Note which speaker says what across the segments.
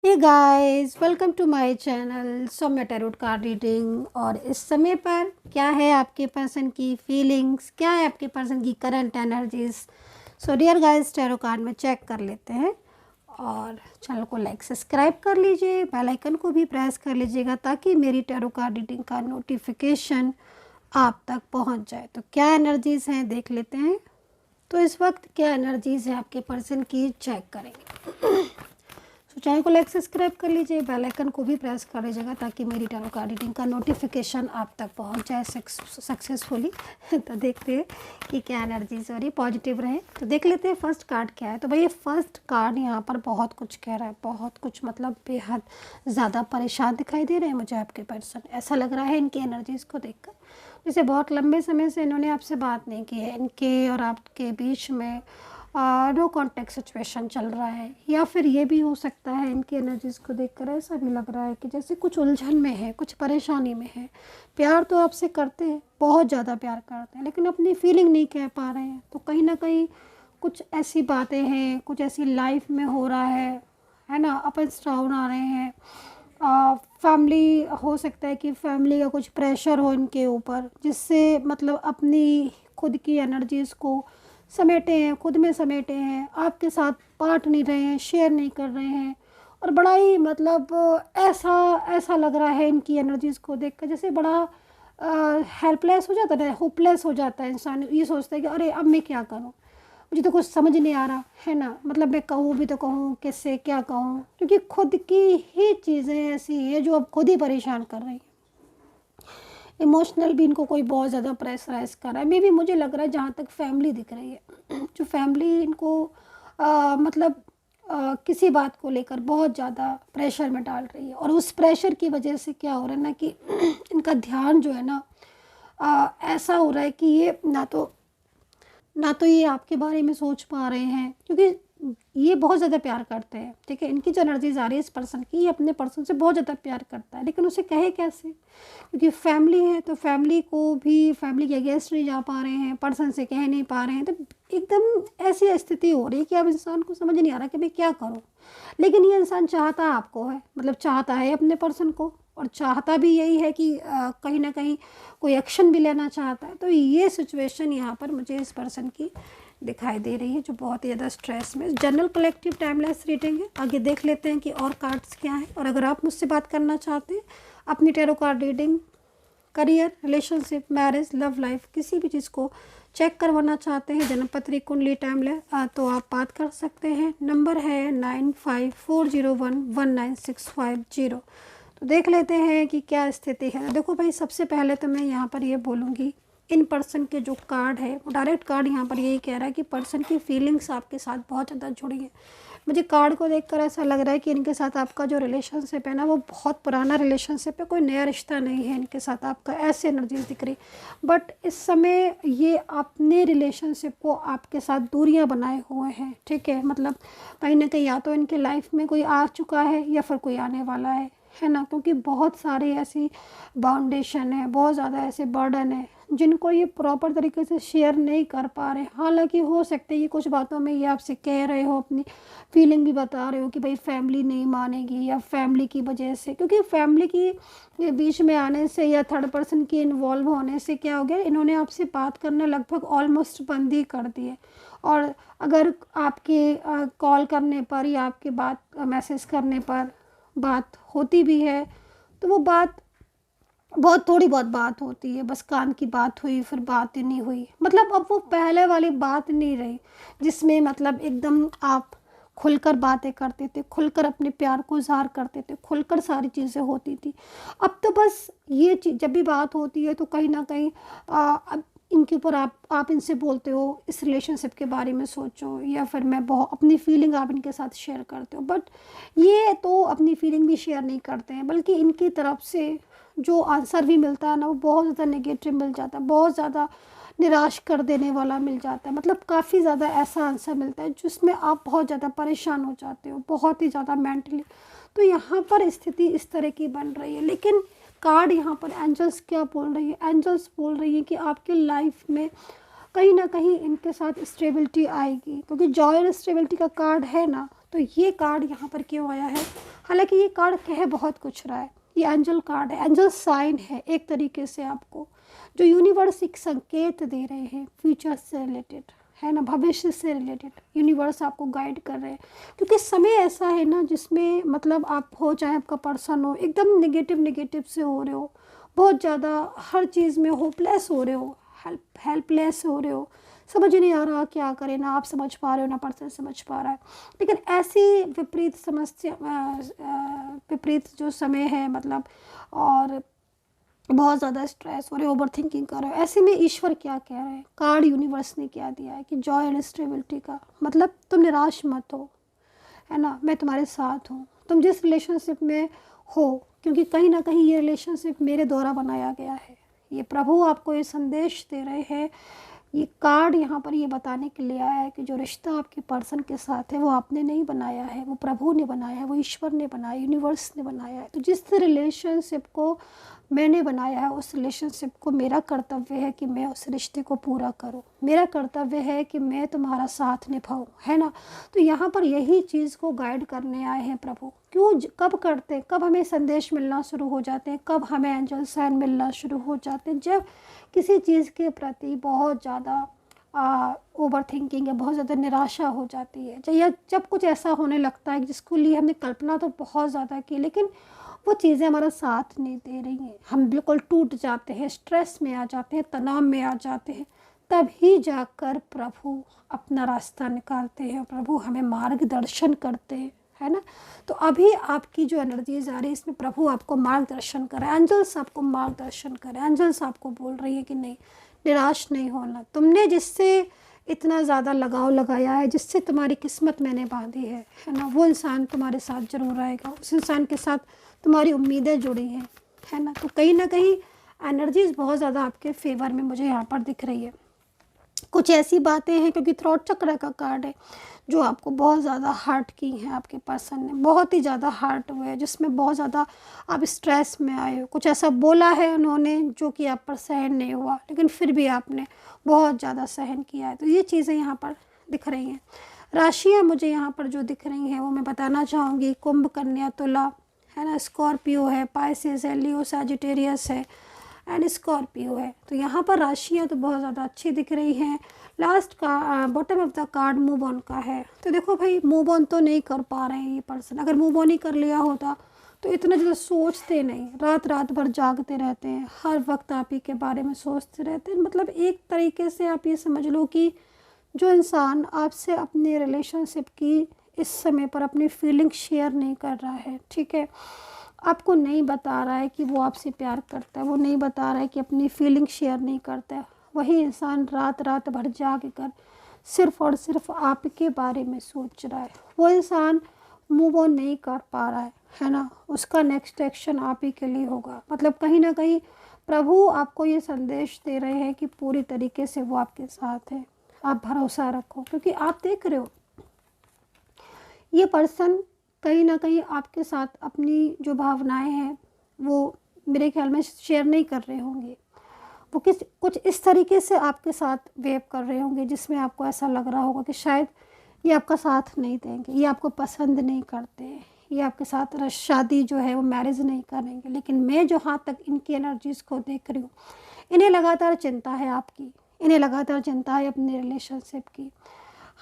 Speaker 1: Hey guys, welcome to my channel Saumya tarot card reading. और इस समय पर क्या है आपके पर्सन की फीलिंग्स, क्या है आपके पर्सन की current energies. So dear guys, tarot card में चेक कर लेते हैं। और चैनल को लाइक सब्सक्राइब कर लीजिए, बेल आइकन को भी प्रेस कर लीजिएगा ताकि मेरी टैरो कार्ड रीडिंग का नोटिफिकेशन आप तक पहुंच जाए। तो क्या एनर्जीज हैं देख लेते हैं। तो इस वक्त क्या एनर्जीज है आपके पर्सन की, चेक करेंगे। तो चैनल को लाइक सब्सक्राइब कर लीजिए, बेल आइकन को भी प्रेस कर लीजिएगा ताकि मेरी टैरो कार्ड रीडिंग का नोटिफिकेशन आप तक पहुंच जाए सक्सेसफुली। तो देखते हैं कि क्या एनर्जीज हो रही, पॉजिटिव रहे। तो देख लेते हैं फर्स्ट कार्ड क्या है। तो भाई फर्स्ट कार्ड यहाँ पर बहुत कुछ कह रहा है, बहुत कुछ, मतलब बेहद ज़्यादा परेशान दिखाई दे रहे हैं मुझे आपके पर्सन। ऐसा लग रहा है इनकी एनर्जीज़ को देखकर जैसे बहुत लंबे समय से इन्होंने आपसे बात नहीं की है। इनके और आपके बीच में नो कॉन्टेक्ट सिचुएशन चल रहा है, या फिर ये भी हो सकता है इनकी एनर्जीज़ को देखकर ऐसा भी लग रहा है कि जैसे कुछ उलझन में है, कुछ परेशानी में है। प्यार तो आपसे करते हैं, बहुत ज़्यादा प्यार करते हैं, लेकिन अपनी फीलिंग नहीं कह पा रहे हैं। तो कहीं ना कहीं कुछ ऐसी बातें हैं, कुछ ऐसी लाइफ में हो रहा है ना, अप एंड डाउन आ रहे हैं। फैमिली, हो सकता है कि फैमिली का कुछ प्रेशर हो इनके ऊपर, जिससे मतलब अपनी खुद की एनर्जीज़ को समेटे हैं, खुद में समेटे हैं, आपके साथ बांट नहीं रहे हैं, शेयर नहीं कर रहे हैं। और बड़ा ही मतलब ऐसा ऐसा लग रहा है इनकी एनर्जीज़ को देखकर जैसे बड़ा हेल्पलेस हो जाता है, होपलेस हो जाता है इंसान। ये सोचता है कि अरे अब मैं क्या करूं, मुझे तो कुछ समझ नहीं आ रहा है ना। मतलब मैं कहूँ भी तो कहूँ किससे, क्या कहूँ, क्योंकि खुद की ही चीज़ें ऐसी हैं जो अब खुद ही परेशान कर रही हैं। इमोशनल भी इनको कोई बहुत ज़्यादा प्रेशराइज कर रहा है। मे भी मुझे लग रहा है जहाँ तक फैमिली दिख रही है, जो फैमिली इनको मतलब किसी बात को लेकर बहुत ज़्यादा प्रेशर में डाल रही है। और उस प्रेशर की वजह से क्या हो रहा है ना कि इनका ध्यान जो है ना ऐसा हो रहा है कि ये ना तो ये आपके बारे में सोच पा रहे हैं, क्योंकि ये बहुत ज़्यादा प्यार करते हैं। ठीक है, इनकी जो एनर्जीज आ रही है इस पर्सन की, ये अपने पर्सन से बहुत ज़्यादा प्यार करता है, लेकिन उसे कहे कैसे, क्योंकि फैमिली है तो फैमिली को भी, फैमिली के अगेंस्ट नहीं जा पा रहे हैं, पर्सन से कह नहीं पा रहे हैं। तो एकदम ऐसी स्थिति हो रही है कि अब इंसान को समझ नहीं आ रहा कि मैं क्या करूँ। लेकिन ये इंसान चाहता आपको है, मतलब चाहता है अपने पर्सन को, और चाहता भी यही है कि कहीं ना कहीं कोई एक्शन भी लेना चाहता है। तो ये सिचुएशन यहाँ पर मुझे इस पर्सन की दिखाई दे रही है, जो बहुत ही ज़्यादा स्ट्रेस में। जनरल कलेक्टिव टाइमलेस रीडिंग है, आगे देख लेते हैं कि और कार्ड्स क्या हैं। और अगर आप मुझसे बात करना चाहते हैं अपनी tarot card reading, career, relationship, marriage, love life, किसी भी चीज़ को चेक करवाना चाहते हैं, जन्मपत्री, कुंडली, टाइमलेस, तो आप बात कर सकते हैं। नंबर है 9540119650। तो देख लेते हैं कि क्या स्थिति है। देखो भाई, सबसे पहले तो मैं यहाँ पर ये बोलूँगी, इन पर्सन के जो कार्ड है वो डायरेक्ट कार्ड यहाँ पर यही कह रहा है कि पर्सन की फीलिंग्स आपके साथ बहुत ज़्यादा जुड़ी है। मुझे कार्ड को देखकर ऐसा लग रहा है कि इनके साथ आपका जो रिलेशनशिप है ना, वो बहुत पुराना रिलेशनशिप है, कोई नया रिश्ता नहीं है इनके साथ आपका, ऐसे एनर्जीज दिख रही। बट इस समय ये अपने रिलेशनशिप को आपके साथ दूरियां बनाए हुए हैं। ठीक है, मतलब कहीं ना कहीं या तो इनके लाइफ में कोई आ चुका है या फिर कोई आने वाला है ना, क्योंकि बहुत सारी ऐसी बाउंडेशन है, बहुत ज़्यादा ऐसे बर्डन है जिनको ये प्रॉपर तरीके से शेयर नहीं कर पा रहे। हालांकि हो सकता है ये कुछ बातों में ये आपसे कह रहे हो, अपनी फीलिंग भी बता रहे हो कि भाई फैमिली नहीं मानेगी, या फैमिली की वजह से, क्योंकि फैमिली की ये बीच में आने से या थर्ड पर्सन की इन्वॉल्व होने से क्या हो गया, इन्होंने आपसे बात करना लगभग ऑलमोस्ट बंद ही कर दिए। और अगर आपके कॉल करने पर या आपके बात मैसेज करने पर बात होती भी है, तो वो बात बहुत थोड़ी बहुत बात होती है, बस कान की बात हुई, फिर बात ही नहीं हुई। मतलब अब वो पहले वाली बात नहीं रही जिसमें मतलब एकदम आप खुलकर बातें करते थे, खुलकर अपने प्यार को इज़हार करते थे, खुलकर सारी चीज़ें होती थी। अब तो बस ये चीज़ जब भी बात होती है तो कहीं ना कहीं अब इनके ऊपर आप इनसे बोलते हो, इस रिलेशनशिप के बारे में सोचो, या फिर मैं बहुत अपनी फीलिंग आप इनके साथ शेयर करते हो। बट ये तो अपनी फीलिंग भी शेयर नहीं करते हैं, बल्कि इनकी तरफ से जो आंसर भी मिलता है ना, वो बहुत ज़्यादा नेगेटिव मिल जाता है, बहुत ज़्यादा निराश कर देने वाला मिल जाता है। मतलब काफ़ी ज़्यादा ऐसा आंसर मिलता है जिसमें आप बहुत ज़्यादा परेशान हो जाते हो, बहुत ही ज़्यादा मेंटली। तो यहाँ पर स्थिति इस तरह की बन रही है। लेकिन कार्ड यहाँ पर एंजल्स क्या बोल रही है, एंजल्स बोल रही है कि आपकी लाइफ में कहीं ना कहीं इनके साथ स्टेबिलिटी आएगी, क्योंकि जॉय और स्टेबिलिटी का कार्ड है ना। तो ये कार्ड यहाँ पर क्यों आया है? हालांकि ये कार्ड कह बहुत कुछ रहा है, ये एंजल कार्ड है, एंजल साइन है एक तरीके से आपको, जो यूनिवर्स एक संकेत दे रहे हैं फ्यूचर से रिलेटेड, है ना, भविष्य से रिलेटेड यूनिवर्स आपको गाइड कर रहे हैं। क्योंकि समय ऐसा है ना जिसमें मतलब आप हो, चाहे आपका पर्सन हो, एकदम नेगेटिव से हो रहे हो, बहुत ज़्यादा हर चीज़ में होपलेस हो रहे हो, हेल्पलेस हो रहे हो, समझ नहीं आ रहा क्या करें, ना आप समझ पा रहे हो ना पर्सन समझ पा रहा है। लेकिन ऐसी विपरीत समस्या, विपरीत जो समय है मतलब, और बहुत ज़्यादा स्ट्रेस हो रहे हो, ओवर थिंकिंग कर रहे हो, ऐसे में ईश्वर क्या कह रहे हैं, कार्ड यूनिवर्स ने क्या दिया है कि जॉय एंड स्टेबिलिटी का मतलब तुम निराश मत हो, है ना, मैं तुम्हारे साथ हूँ, तुम जिस रिलेशनशिप में हो, क्योंकि कहीं ना कहीं ये रिलेशनशिप मेरे द्वारा बनाया गया है। ये प्रभु आपको ये संदेश दे रहे हैं, ये कार्ड यहाँ पर ये बताने के लिए आया है कि जो रिश्ता आपके पर्सन के साथ है वो आपने नहीं बनाया है, वो प्रभु ने बनाया है, वो ईश्वर ने बनाया, यूनिवर्स ने बनाया है। तो जिस रिलेशनशिप को मैंने बनाया है, उस रिलेशनशिप को मेरा कर्तव्य है कि मैं उस रिश्ते को पूरा करूं, मेरा कर्तव्य है कि मैं तुम्हारा साथ निभाऊं, है ना। तो यहाँ पर यही चीज़ को गाइड करने आए हैं प्रभु। क्यों, कब करते हैं, कब हमें संदेश मिलना शुरू हो जाते हैं, कब हमें एंजल साइन मिलना शुरू हो जाते हैं? जब किसी चीज़ के प्रति बहुत ज़्यादा ओवर थिंकिंग है, बहुत ज़्यादा निराशा हो जाती है, या जब कुछ ऐसा होने लगता है जिसको लिए हमने कल्पना तो बहुत ज़्यादा की, लेकिन वो चीज़ें हमारा साथ नहीं दे रही हैं, हम बिल्कुल टूट जाते हैं, स्ट्रेस में आ जाते हैं, तनाव में आ जाते हैं, तभी जाकर प्रभु अपना रास्ता निकालते हैं, प्रभु हमें मार्गदर्शन करते हैं, है ना। तो अभी आपकी जो एनर्जीज आ रही है इसमें प्रभु आपको मार्गदर्शन कर रहे हैं, एंजल्स आपको मार्गदर्शन कर रहे हैं, एंजल्स आपको बोल रही है कि नहीं, निराश नहीं होना, तुमने जिससे इतना ज़्यादा लगाव लगाया है, जिससे तुम्हारी किस्मत मैंने बांधी है ना, वो इंसान तुम्हारे साथ ज़रूर आएगा, उस इंसान के साथ तुम्हारी उम्मीदें जुड़ी हैं, है ना। तो कहीं ना कहीं एनर्जीज बहुत ज़्यादा आपके फेवर में मुझे यहाँ पर दिख रही है। कुछ ऐसी बातें हैं, क्योंकि थ्रोट चक्र का कार्ड है, जो आपको बहुत ज़्यादा हर्ट की हैं, आपके पर्सन ने बहुत ही ज़्यादा हर्ट हुए हैं, जिसमें बहुत ज़्यादा आप स्ट्रेस में आए हो, कुछ ऐसा बोला है उन्होंने जो कि आप पर सहन नहीं हुआ, लेकिन फिर भी आपने बहुत ज़्यादा सहन किया है। तो ये चीज़ें यहाँ पर दिख रही हैं। राशियाँ मुझे यहाँ पर जो दिख रही हैं वो मैं बताना चाहूँगी, कुंभ, कन्या, तुला, है ना, स्कॉर्पियो है, पाइसेस है, लियो, सैजिटेरियस है एंड स्कॉर्पियो है। तो यहाँ पर राशियाँ तो बहुत ज़्यादा अच्छी दिख रही हैं। लास्ट का bottom of the card move on का है। तो देखो भाई, मूव ऑन तो नहीं कर पा रहे हैं ये पर्सन। अगर मूव ऑन ही कर लिया होता तो इतना ज़्यादा सोचते नहीं, रात रात भर जागते रहते हैं, हर वक्त आप ही के बारे में सोचते रहते हैं। मतलब एक तरीके से आप ये समझ लो कि जो इंसान आपसे अपने रिलेशनशिप की इस समय पर अपनी फीलिंग शेयर नहीं कर रहा है, ठीक है, आपको नहीं बता रहा है कि वो आपसे प्यार करता है, वो नहीं बता रहा है कि अपनी फीलिंग शेयर नहीं करता है, वही इंसान रात रात भर जाग कर सिर्फ़ और सिर्फ आपके बारे में सोच रहा है, वो इंसान मूव ऑन नहीं कर पा रहा है ना। उसका नेक्स्ट एक्शन आप ही के लिए होगा। मतलब कहीं ना कहीं प्रभु आपको ये संदेश दे रहे हैं कि पूरी तरीके से वो आपके साथ है, आप भरोसा रखो। क्योंकि आप देख रहे हो ये पर्सन कहीं ना कहीं आपके साथ अपनी जो भावनाएं हैं वो मेरे ख्याल में शेयर नहीं कर रहे होंगे। वो कुछ इस तरीके से आपके साथ वेव कर रहे होंगे जिसमें आपको ऐसा लग रहा होगा कि शायद ये आपका साथ नहीं देंगे, ये आपको पसंद नहीं करते, ये आपके साथ शादी जो है वो मैरिज नहीं करेंगे। लेकिन मैं जहाँ तक इनकी एनर्जीज़ को देख रही हूँ, इन्हें लगातार चिंता है आपकी, इन्हें लगातार चिंता है अपने रिलेशनशिप की।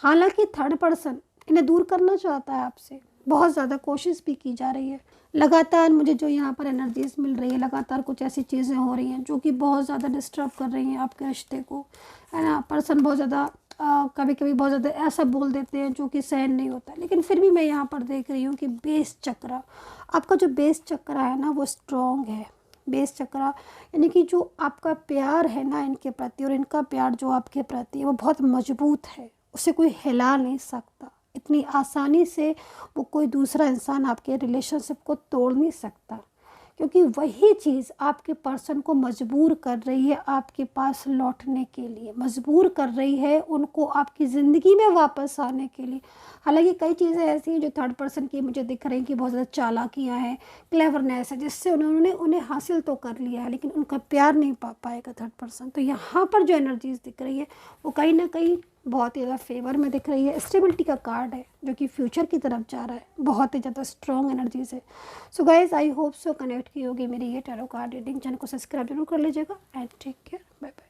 Speaker 1: हालांकि थर्ड पर्सन इन्हें दूर करना चाहता है आपसे, बहुत ज़्यादा कोशिश भी की जा रही है। लगातार मुझे जो यहाँ पर एनर्जीज मिल रही है, लगातार कुछ ऐसी चीज़ें हो रही हैं जो कि बहुत ज़्यादा डिस्टर्ब कर रही हैं आपके रिश्ते को, है ना। पर्सन बहुत ज़्यादा कभी कभी बहुत ज़्यादा ऐसा बोल देते हैं जो कि सहन नहीं होता। लेकिन फिर भी मैं यहाँ पर देख रही हूँ कि बेस चक्र, आपका जो बेस चक्र है ना वो स्ट्रॉन्ग है। बेस चक्र यानी कि जो आपका प्यार है ना इनके प्रति, और इनका प्यार जो आपके प्रति है वो बहुत मजबूत है, उसे कोई हिला नहीं सकता। इतनी आसानी से वो कोई दूसरा इंसान आपके रिलेशनशिप को तोड़ नहीं सकता, क्योंकि वही चीज़ आपके पर्सन को मजबूर कर रही है आपके पास लौटने के लिए, मजबूर कर रही है उनको आपकी ज़िंदगी में वापस आने के लिए। हालांकि कई चीज़ें ऐसी हैं जो थर्ड पर्सन की मुझे दिख रही हैं कि बहुत ज़्यादा चालाकियाँ हैं, क्लेवरनेस है, जिससे उन्होंने उन्हें हासिल तो कर लिया है, लेकिन उनका प्यार नहीं पा पाएगा थर्ड पर्सन। तो यहाँ पर जो एनर्जीज दिख रही है वो कहीं ना कहीं बहुत ही ज़्यादा फेवर में दिख रही है। स्टेबिलिटी का कार्ड है जो कि फ्यूचर की तरफ जा रहा है, बहुत ही ज़्यादा स्ट्रॉन्ग एनर्जी से। So guys I hope so connect की होगी मेरी ये टैरो कार्ड रीडिंग। चैनल को सब्सक्राइब जरूर कर लीजिएगा and take care, bye bye.